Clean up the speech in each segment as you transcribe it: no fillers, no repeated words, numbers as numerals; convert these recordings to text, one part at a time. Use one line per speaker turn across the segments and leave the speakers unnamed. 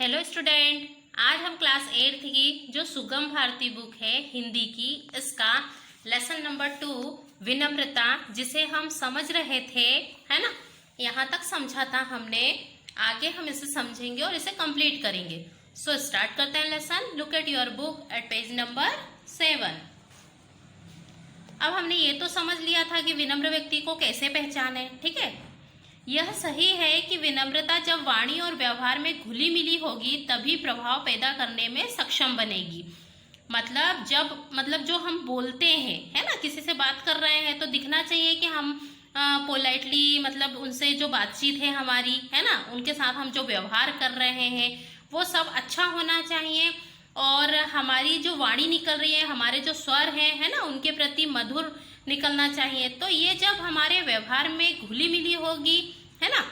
Hello student, आज हम class 8 की जो सुगम भारती बुक है हिंदी की, इसका लेसन नंबर 2 विनम्रता, जिसे हम समझ रहे थे, है ना। यहाँ तक समझा था हमने। आगे हम इसे समझेंगे और इसे कंप्लीट करेंगे। सो स्टार्ट करते हैं lesson. Look at your book at page number 7। अब हमने ये तो समझ लिया था कि विनम्र व्यक्ति को कैसे पहचाने, ठीक है। यह सही है कि विनम्रता जब वाणी और व्यवहार में घुली मिली होगी तभी प्रभाव पैदा करने में सक्षम बनेगी। मतलब जो हम बोलते हैं, है ना, किसी से बात कर रहे हैं तो दिखना चाहिए कि हम पोलाइटली, मतलब उनसे जो बातचीत है हमारी, है ना, उनके साथ हम जो व्यवहार कर रहे हैं वो सब अच्छा होना चाहिए। और हमारी जो वाणी निकल रही है, हमारे जो स्वर हैं, है ना, उनके प्रति मधुर निकलना चाहिए। तो ये जब हमारे व्यवहार में घुली मिली होगी, है ना,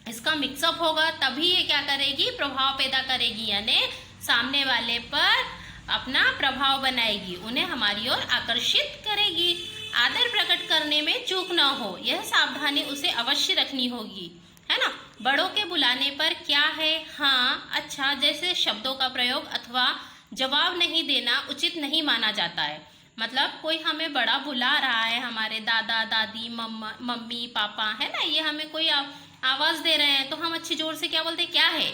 इसका मिक्सअप होगा, तभी ये क्या करेगी, प्रभाव पैदा करेगी, यानी सामने वाले पर अपना प्रभाव बनाएगी, उन्हें हमारी ओर आकर्षित करेगी। आदर प्रकट करने में चूक न हो, यह सावधानी उसे अवश्य रखनी होगी, है ना। बड़ों के बुलाने पर क्या है, हाँ, अच्छा जैसे शब्दों का प्रयोग अथवा जवाब नहीं देना उचित नहीं माना जाता है। मतलब कोई हमें बड़ा बुला रहा है, हमारे दादा दादी, मम्मी पापा, है ना, ये हमें कोई आवाज दे रहे हैं तो हम अच्छी जोर से क्या बोलते, क्या है,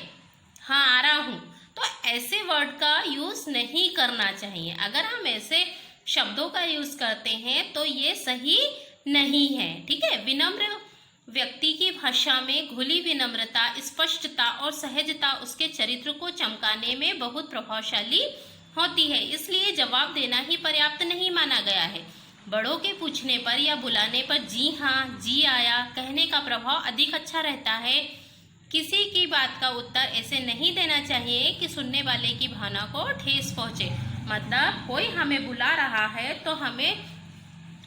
हाँ आ रहा हूँ। तो ऐसे वर्ड का यूज नहीं करना चाहिए। अगर हम ऐसे शब्दों का यूज करते हैं तो ये सही नहीं है, ठीक है। विनम्र व्यक्ति की भाषा में घुली विनम्रता, स्पष्टता और सहजता उसके चरित्र को चमकाने में बहुत प्रभावशाली होती है। इसलिए जवाब देना ही पर्याप्त नहीं माना गया है। बड़ों के पूछने पर या बुलाने पर जी हाँ, जी आया कहने का प्रभाव अधिक अच्छा रहता है। किसी की बात का उत्तर ऐसे नहीं देना चाहिए कि सुनने वाले की भावना को ठेस पहुंचे। मतलब कोई हमें बुला रहा है तो हमें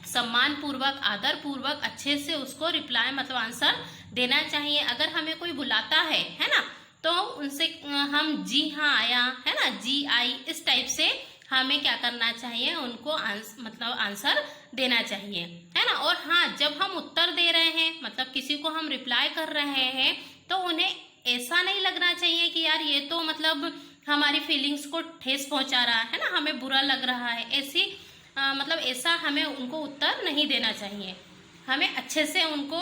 सम्मान पूर्वक, आदर पूर्वक अच्छे से उसको रिप्लाई, मतलब आंसर देना चाहिए। अगर हमें कोई बुलाता है ना, तो उनसे हम जी हाँ आया, है ना, जी आई, इस टाइप से हमें क्या करना चाहिए, उनको मतलब आंसर देना चाहिए, है ना। और हाँ, जब हम उत्तर दे रहे हैं, मतलब किसी को हम रिप्लाई कर रहे हैं, तो उन्हें ऐसा नहीं लगना चाहिए कि यार ये तो मतलब हमारी फीलिंग्स को ठेस पहुंचा रहा है ना, हमें बुरा लग रहा है, ऐसी मतलब ऐसा हमें उनको उत्तर नहीं देना चाहिए। हमें अच्छे से उनको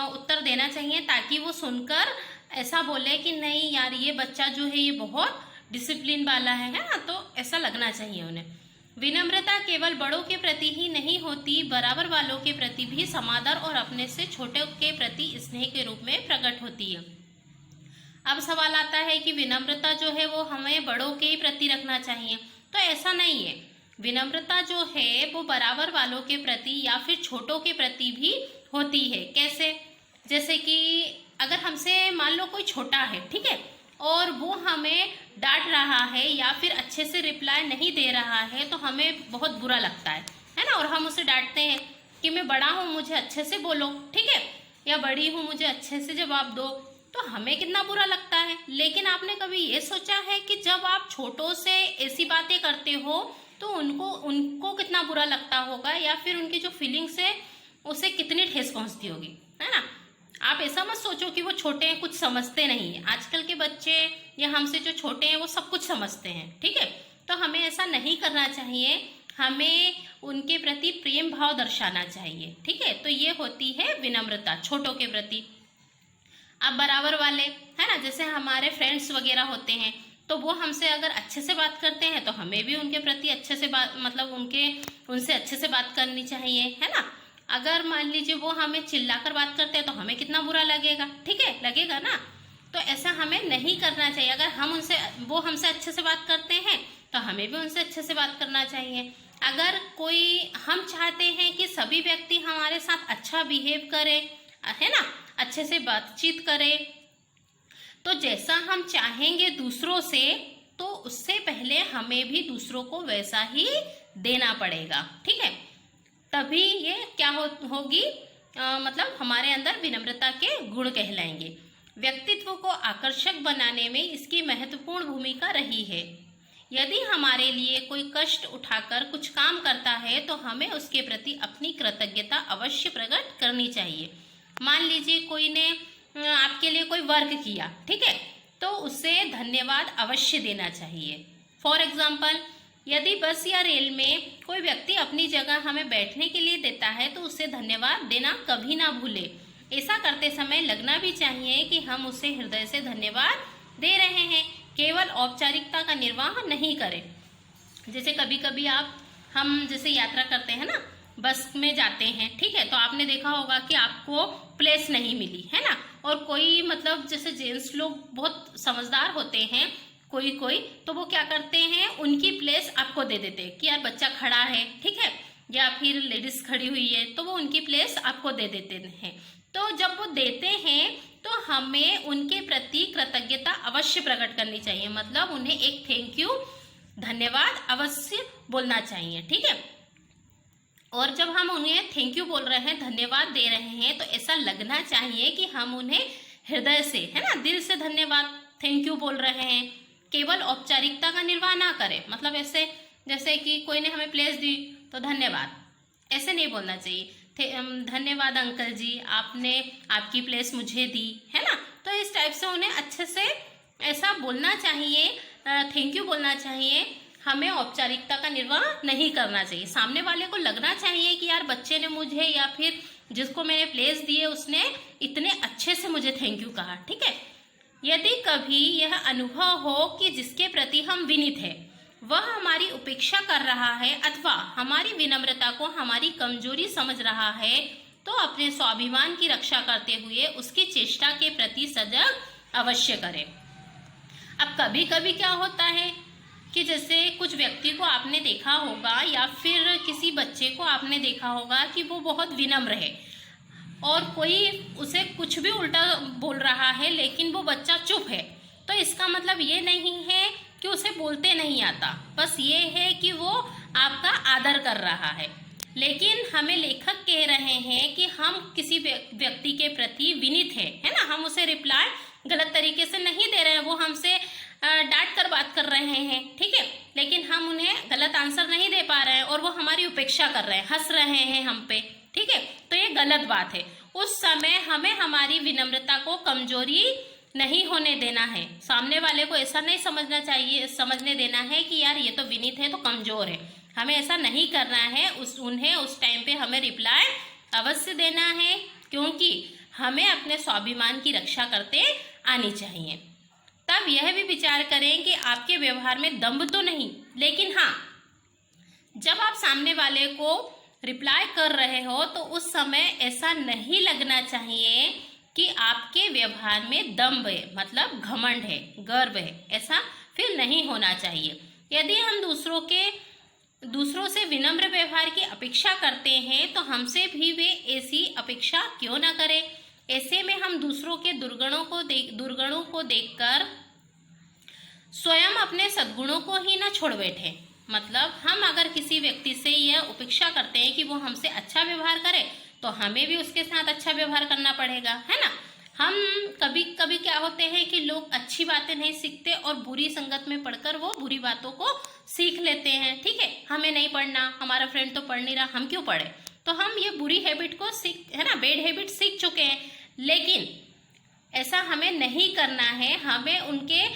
उत्तर देना चाहिए ताकि वो सुनकर ऐसा बोले कि नहीं यार, ये बच्चा जो है ये बहुत डिसिप्लिन वाला है ना, तो ऐसा लगना चाहिए उन्हें। विनम्रता केवल बड़ों के प्रति ही नहीं होती, बराबर वालों के प्रति भी समादर और अपने से छोटे के प्रति स्नेह के रूप में प्रकट होती है। अब सवाल आता है कि विनम्रता जो है वो हमें बड़ों के ही प्रति रखना चाहिए, तो ऐसा नहीं है। विनम्रता जो है वो बराबर वालों के प्रति या फिर छोटों के प्रति भी होती है। कैसे? जैसे कि अगर हमसे मान लो कोई छोटा है, ठीक है, और वो हमें डांट रहा है या फिर अच्छे से रिप्लाई नहीं दे रहा है, तो हमें बहुत बुरा लगता है ना। और हम उसे डांटते हैं कि मैं बड़ा हूँ, मुझे अच्छे से बोलो, ठीक है, या बड़ी हूँ, मुझे अच्छे से जवाब दो, तो हमें कितना बुरा लगता है। लेकिन आपने कभी ये सोचा है कि जब आप छोटों से ऐसी बातें करते हो तो उनको कितना बुरा लगता होगा, या फिर उनकी जो फीलिंग्स है उसे कितनी ठेस पहुंचती होगी, है ना। आप ऐसा मत सोचो कि वो छोटे हैं, कुछ समझते नहीं है। आजकल के बच्चे या हमसे जो छोटे हैं वो सब कुछ समझते हैं, ठीक है। तो हमें ऐसा नहीं करना चाहिए, हमें उनके प्रति प्रेम भाव दर्शाना चाहिए, ठीक है। तो ये होती है विनम्रता छोटों के प्रति। अब बराबर वाले, है ना, जैसे हमारे फ्रेंड्स वगैरह होते हैं, तो वो हमसे अगर अच्छे से बात करते हैं तो हमें भी उनके प्रति अच्छे से बात, मतलब उनसे अच्छे से बात करनी चाहिए, है ना। अगर मान लीजिए वो हमें चिल्लाकर बात करते हैं तो हमें कितना बुरा लगेगा, ठीक है, लगेगा ना। तो ऐसा हमें नहीं करना चाहिए। अगर वो हमसे अच्छे से बात करते हैं तो हमें भी उनसे अच्छे से बात करना चाहिए। अगर हम चाहते हैं कि सभी व्यक्ति हमारे साथ अच्छा बिहेव करे, है ना, अच्छे से बातचीत करे, तो जैसा हम चाहेंगे दूसरों से, तो उससे पहले हमें भी दूसरों को वैसा ही देना पड़ेगा, ठीक है। तभी ये क्या होगी, मतलब हमारे अंदर विनम्रता के गुण कहलाएंगे। व्यक्तित्व को आकर्षक बनाने में इसकी महत्वपूर्ण भूमिका रही है। यदि हमारे लिए कोई कष्ट उठाकर कुछ काम करता है तो हमें उसके प्रति अपनी कृतज्ञता अवश्य प्रकट करनी चाहिए। मान लीजिए कोई ने आपके लिए कोई वर्क किया, ठीक है, तो उसे धन्यवाद अवश्य देना चाहिए। फॉर एग्जाम्पल, यदि बस या रेल में कोई व्यक्ति अपनी जगह हमें बैठने के लिए देता है तो उसे धन्यवाद देना कभी ना भूले। ऐसा करते समय लगना भी चाहिए कि हम उसे हृदय से धन्यवाद दे रहे हैं, केवल औपचारिकता का निर्वाह नहीं करें। जैसे कभी कभी हम जैसे यात्रा करते हैं ना, बस में जाते हैं, ठीक है, तो आपने देखा होगा कि आपको प्लेस नहीं मिली है ना, और कोई मतलब जैसे जेंट्स लोग बहुत समझदार होते हैं, कोई तो वो क्या करते हैं, उनकी प्लेस आपको दे देते हैं कि यार बच्चा खड़ा है, ठीक है, या फिर लेडीज खड़ी हुई है तो वो उनकी प्लेस आपको दे देते हैं। तो जब वो देते हैं तो हमें उनके प्रति कृतज्ञता अवश्य प्रकट करनी चाहिए, मतलब उन्हें एक थैंक यू, धन्यवाद अवश्य बोलना चाहिए, ठीक है। और जब हम उन्हें थैंक यू बोल रहे हैं, धन्यवाद दे रहे हैं, तो ऐसा लगना चाहिए कि हम उन्हें हृदय से, है ना, दिल से धन्यवाद थैंक यू बोल रहे हैं, केवल औपचारिकता का निर्वाह ना करें। मतलब ऐसे जैसे कि कोई ने हमें प्लेस दी तो धन्यवाद, ऐसे नहीं बोलना चाहिए। धन्यवाद अंकल जी, आपने आपकी प्लेस मुझे दी, है ना, तो इस टाइप से उन्हें अच्छे से ऐसा बोलना चाहिए, थैंक यू बोलना चाहिए। हमें औपचारिकता का निर्वाह नहीं करना चाहिए। सामने वाले को लगना चाहिए कि यार बच्चे ने मुझे या फिर जिसको मैंने प्लेस दी है उसने इतने अच्छे से मुझे थैंक यू कहा, ठीक है। यदि कभी यह अनुभव हो कि जिसके प्रति हम विनीत है वह हमारी उपेक्षा कर रहा है अथवा हमारी विनम्रता को हमारी कमजोरी समझ रहा है, तो अपने स्वाभिमान की रक्षा करते हुए उसकी चेष्टा के प्रति सजग अवश्य करें। अब कभी कभी क्या होता है कि जैसे कुछ व्यक्ति को आपने देखा होगा या फिर किसी बच्चे को आपने देखा होगा कि वो बहुत विनम्र है और कोई उसे कुछ भी उल्टा बोल रहा है लेकिन वो बच्चा चुप है, तो इसका मतलब ये नहीं है कि उसे बोलते नहीं आता, बस ये है कि वो आपका आदर कर रहा है। लेकिन हमें लेखक कह रहे हैं कि हम किसी व्यक्ति के प्रति विनीत है ना, हम उसे रिप्लाई गलत तरीके से नहीं दे रहे हैं, वो हमसे डांट कर बात कर रहे हैं, ठीक है, लेकिन हम उन्हें गलत आंसर नहीं दे पा रहे हैं और वो हमारी उपेक्षा कर रहे हैं, हंस रहे हैं हम पे, ठीक है, तो ये गलत बात है। उस समय हमें हमारी विनम्रता को कमजोरी नहीं होने देना है। सामने वाले को ऐसा नहीं समझने देना है कि यार ये तो विनीत है तो कमजोर है, हमें ऐसा नहीं करना है। उन्हें उस टाइम पे हमें रिप्लाई अवश्य देना है, क्योंकि हमें अपने स्वाभिमान की रक्षा करते आनी चाहिए। तब यह भी विचार करें कि आपके व्यवहार में दम्भ तो नहीं, लेकिन हाँ, जब आप सामने वाले को रिप्लाई कर रहे हो तो उस समय ऐसा नहीं लगना चाहिए कि आपके व्यवहार में दम्भ है, मतलब घमंड है, गर्व है, ऐसा फील नहीं होना चाहिए। यदि हम दूसरों से विनम्र व्यवहार की अपेक्षा करते हैं तो हमसे भी वे ऐसी अपेक्षा क्यों न करें। ऐसे में हम दूसरों के दुर्गुणों को देखकर स्वयं अपने सद्गुणों को ही न छोड़ बैठे। मतलब हम अगर किसी व्यक्ति से यह अपेक्षा करते हैं कि वो हमसे अच्छा व्यवहार करे तो हमें भी उसके साथ अच्छा व्यवहार करना पड़ेगा, है ना। हम कभी कभी क्या होते हैं कि लोग अच्छी बातें नहीं सीखते और बुरी संगत में पढ़कर वो बुरी बातों को सीख लेते हैं, ठीक है, हमें नहीं पढ़ना, हमारा फ्रेंड तो पढ़ नहीं रहा, हम क्यों पढ़े, तो हम ये बुरी हैबिट को बैड हैबिट सीख चुके हैं। लेकिन ऐसा हमें नहीं करना है, हमें उनके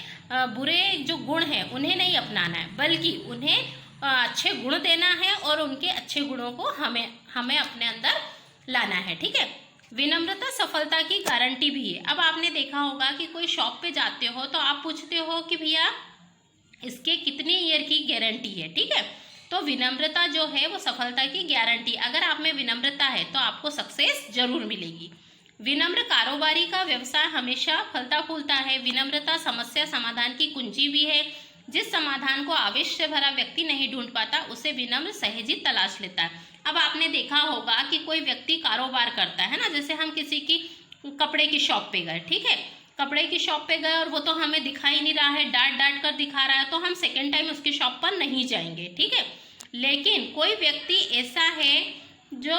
बुरे जो गुण हैं उन्हें नहीं अपनाना है, बल्कि उन्हें अच्छे गुण देना है और उनके अच्छे गुणों को हमें अपने अंदर लाना है, ठीक है। विनम्रता सफलता की गारंटी भी है। अब आपने देखा होगा कि कोई शॉप पे जाते हो तो आप पूछते हो कि भैया इसके कितनी ईयर की गारंटी है, ठीक है, तो विनम्रता जो है वो सफलता की गारंटी। अगर आप में विनम्रता है तो आपको सक्सेस जरूर मिलेगी। विनम्र कारोबारी का व्यवसाय हमेशा फलता फूलता है। विनम्रता समस्या समाधान की कुंजी भी है। जिस समाधान को आवेश से भरा व्यक्ति नहीं ढूंढ पाता उसे विनम्र सहजी तलाश लेता है। अब आपने देखा होगा कि कोई व्यक्ति कारोबार करता है ना, जैसे हम किसी की कपड़े की शॉप पे गए, ठीक है, कपड़े की शॉप पे गए और वो तो हमें दिखाई नहीं रहा है, डांट कर दिखा रहा है, तो हम सेकेंड टाइम उसकी शॉप पर नहीं जाएंगे, ठीक है। लेकिन कोई व्यक्ति ऐसा है जो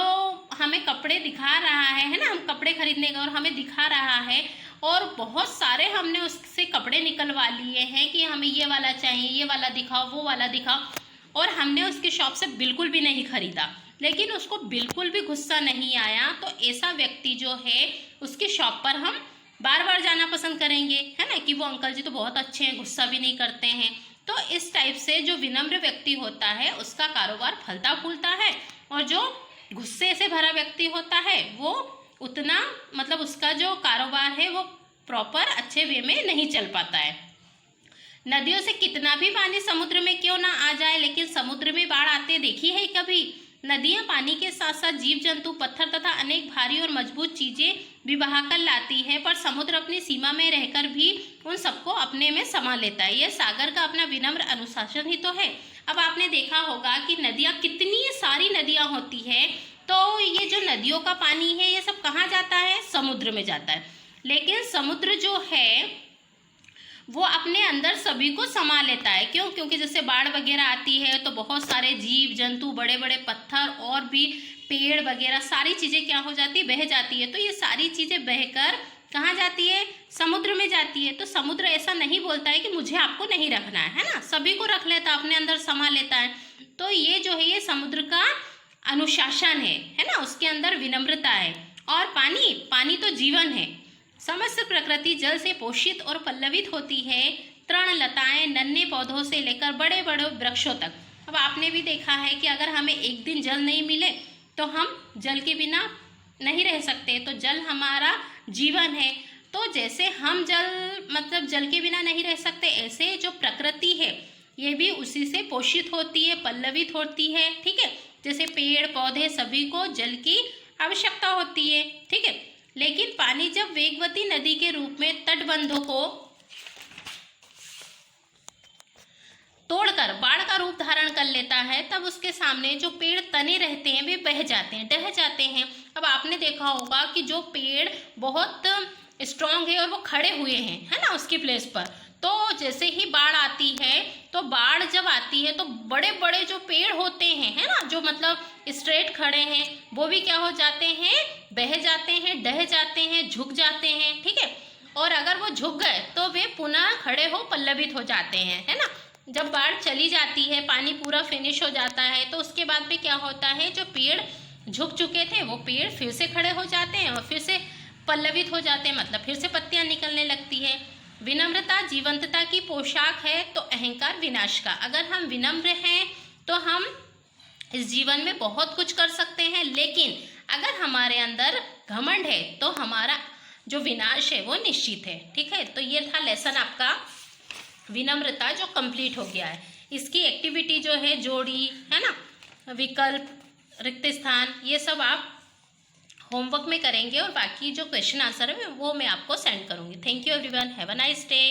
हमें कपड़े दिखा रहा है ना, हम कपड़े खरीदने गए और हमें दिखा रहा है और बहुत सारे हमने उससे कपड़े निकलवा लिए हैं कि हमें ये वाला चाहिए, ये वाला दिखाओ, वो वाला दिखाओ, और हमने उसकी शॉप से बिल्कुल भी नहीं खरीदा, लेकिन उसको बिल्कुल भी गुस्सा नहीं आया, तो ऐसा व्यक्ति जो है उसकी शॉप पर हम बार बार जाना पसंद करेंगे, है ना, कि वो अंकल जी तो बहुत अच्छे हैं, गुस्सा भी नहीं करते हैं। तो इस टाइप से जो विनम्र व्यक्ति होता है उसका कारोबार फलता फूलता है, और जो गुस्से से भरा व्यक्ति होता है वो उतना मतलब उसका जो कारोबार है वो प्रॉपर अच्छे वे में नहीं चल पाता है। नदियों से कितना भी पानी समुद्र में क्यों ना आ जाए, लेकिन समुद्र में बाढ़ आते देखी है कभी? नदियां पानी के साथ साथ जीव जंतु, पत्थर तथा अनेक भारी और मजबूत चीजें भी बहाकर लाती है, पर समुद्र अपनी सीमा में रहकर भी उन सबको अपने में समा लेता है। यह सागर का अपना विनम्र अनुशासन ही तो है। अब आपने देखा होगा कि नदियां, कितनी सारी नदियां होती है, तो ये जो नदियों का पानी है ये सब कहाँ जाता है? समुद्र में जाता है। लेकिन समुद्र जो है वो अपने अंदर सभी को समा लेता है। क्यों? क्योंकि जैसे बाढ़ वगैरह आती है तो बहुत सारे जीव जंतु, बड़े बड़े पत्थर और भी पेड़ वगैरह सारी चीज़ें क्या हो जाती है? बह जाती है। तो ये सारी चीज़ें बहकर कहाँ जाती है? समुद्र में जाती है। तो समुद्र ऐसा नहीं बोलता है कि मुझे आपको नहीं रखना है ना, सभी को रख लेता है, अपने अंदर समा लेता है। तो ये जो है ये समुद्र का अनुशासन है ना, उसके अंदर विनम्रता है। और पानी तो जीवन है। समस्त प्रकृति जल से पोषित और पल्लवित होती है, तृण लताएं नन्हे पौधों से लेकर बड़े बड़े वृक्षों तक। अब आपने भी देखा है कि अगर हमें एक दिन जल नहीं मिले तो हम जल के बिना नहीं रह सकते, तो जल हमारा जीवन है। तो जैसे हम जल के बिना नहीं रह सकते, ऐसे जो प्रकृति है ये भी उसी से पोषित होती है, पल्लवित होती है, ठीक है। जैसे पेड़ पौधे सभी को जल की आवश्यकता होती है, ठीक है। लेकिन पानी जब वेगवती नदी के रूप में तटबंधों को तोड़कर बाढ़ का रूप धारण कर लेता है, तब उसके सामने जो पेड़ तने रहते हैं वे बह जाते हैं, ढह जाते हैं। अब आपने देखा होगा कि जो पेड़ बहुत स्ट्रांग है और वो खड़े हुए हैं, है ना, उसकी प्लेस पर, तो जैसे ही बाढ़ आती है, तो बाढ़ जब आती है तो बड़े बड़े जो पेड़ होते हैं, है ना, जो मतलब स्ट्रेट खड़े हैं, वो भी क्या हो जाते हैं? बह जाते हैं, ढह जाते हैं, झुक जाते हैं, ठीक है। और अगर वो झुक गए तो वे पुनः खड़े हो पल्लवित हो जाते हैं, है ना। जब बाढ़ चली जाती है, पानी पूरा फिनिश हो जाता है, तो उसके बाद में क्या होता है? जो पेड़ झुक चुके थे वो पेड़ फिर से खड़े हो जाते हैं और फिर से पल्लवित हो जाते हैं, मतलब फिर से पत्तियां निकलने लगती है। विनम्रता जीवंतता की पोशाक है, तो अहंकार विनाश का। अगर हम विनम्र हैं तो हम इस जीवन में बहुत कुछ कर सकते हैं, लेकिन अगर हमारे अंदर घमंड है तो हमारा जो विनाश है वो निश्चित है, ठीक है। तो ये था लेसन आपका विनम्रता, जो कंप्लीट हो गया है। इसकी एक्टिविटी जो है जोड़ी, है ना, विकल्प, रिक्त स्थान, ये सब आप होमवर्क में करेंगे, और बाकी जो क्वेश्चन आंसर है वो मैं आपको सेंड करूंगी। Thank you everyone, have a nice day.